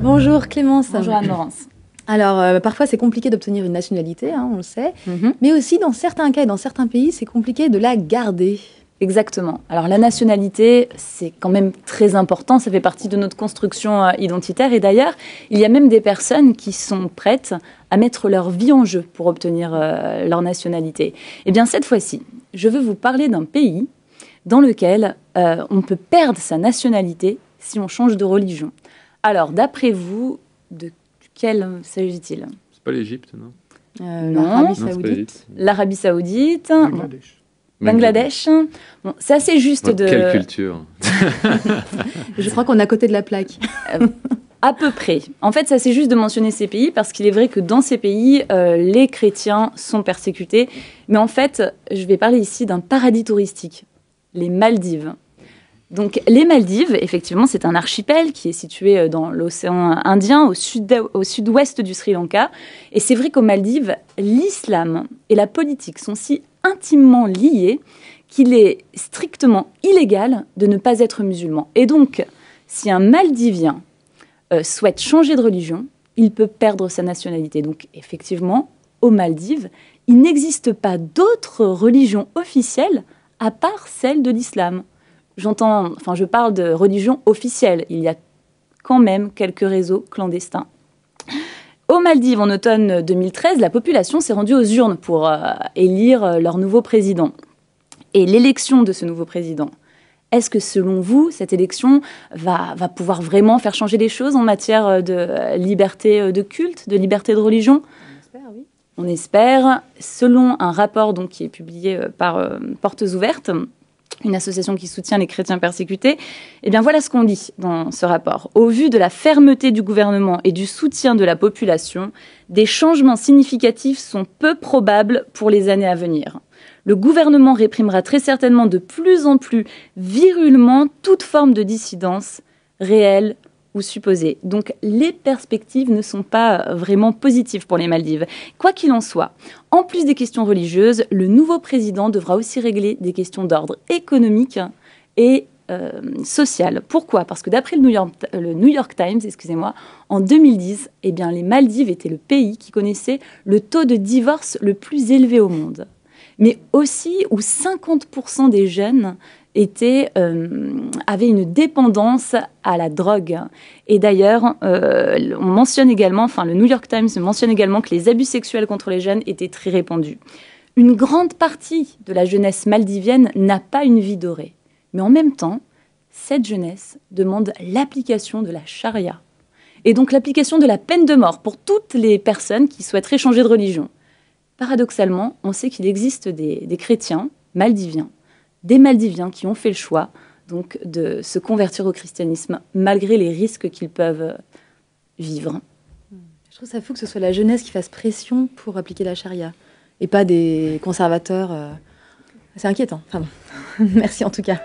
Bonjour Clémence. Bonjour Anne-Laurence. Alors, parfois c'est compliqué d'obtenir une nationalité, on le sait, mais aussi dans certains cas et dans certains pays, c'est compliqué de la garder. Exactement. Alors la nationalité, c'est quand même très important, ça fait partie de notre construction identitaire. Et d'ailleurs, il y a même des personnes qui sont prêtes à mettre leur vie en jeu pour obtenir leur nationalité. Eh bien cette fois-ci, je veux vous parler d'un pays dans lequel on peut perdre sa nationalité si on change de religion. Alors d'après vous, de quel s'agit-il? C'est pas l'Égypte, non? L'Arabie Saoudite. L'Arabie Saoudite. Bangladesh. Bangladesh. Bon, c'est assez juste de... Quelle culture? Je crois qu'on est à côté de la plaque. À peu près. En fait, c'est assez juste de mentionner ces pays parce qu'il est vrai que dans ces pays, les chrétiens sont persécutés. Mais en fait, je vais parler ici d'un paradis touristique, les Maldives. Donc, les Maldives, effectivement, c'est un archipel qui est situé dans l'océan Indien, au sud-ouest du Sri Lanka. Et c'est vrai qu'aux Maldives, l'islam et la politique sont si intimement liés qu'il est strictement illégal de ne pas être musulman. Et donc, si un Maldivien souhaite changer de religion, il peut perdre sa nationalité. Donc, effectivement, aux Maldives, il n'existe pas d'autre religion officielle à part celle de l'islam. Je parle de religion officielle. Il y a quand même quelques réseaux clandestins. Aux Maldives, en automne 2013, la population s'est rendue aux urnes pour élire leur nouveau président. Et l'élection de ce nouveau président, est-ce que selon vous, cette élection va pouvoir vraiment faire changer les choses en matière de liberté de culte, de liberté de religion? On espère, oui. On espère. Selon un rapport qui est publié par Portes Ouvertes, une association qui soutient les chrétiens persécutés, eh bien voilà ce qu'on dit dans ce rapport. Au vu de la fermeté du gouvernement et du soutien de la population, des changements significatifs sont peu probables pour les années à venir. Le gouvernement réprimera très certainement de plus en plus virulement toute forme de dissidence, réelle ou supposée. Donc les perspectives ne sont pas vraiment positives pour les Maldives. Quoi qu'il en soit, en plus des questions religieuses, le nouveau président devra aussi régler des questions d'ordre économique et social. Pourquoi? Parce que d'après le New York Times, en 2010, eh bien, les Maldives étaient le pays qui connaissait le taux de divorce le plus élevé au monde. Mais aussi où 50% des jeunes avaient une dépendance à la drogue. Et d'ailleurs, on mentionne également, le New York Times mentionne également que les abus sexuels contre les jeunes étaient très répandus. Une grande partie de la jeunesse maldivienne n'a pas une vie dorée. Mais en même temps, cette jeunesse demande l'application de la charia. Et donc l'application de la peine de mort pour toutes les personnes qui souhaiteraient changer de religion. Paradoxalement, on sait qu'il existe des chrétiens maldiviens, des Maldiviens qui ont fait le choix donc, de se convertir au christianisme malgré les risques qu'ils peuvent vivre. Je trouve ça fou que ce soit la jeunesse qui fasse pression pour appliquer la charia et pas des conservateurs. C'est inquiétant. Enfin bon. Merci en tout cas.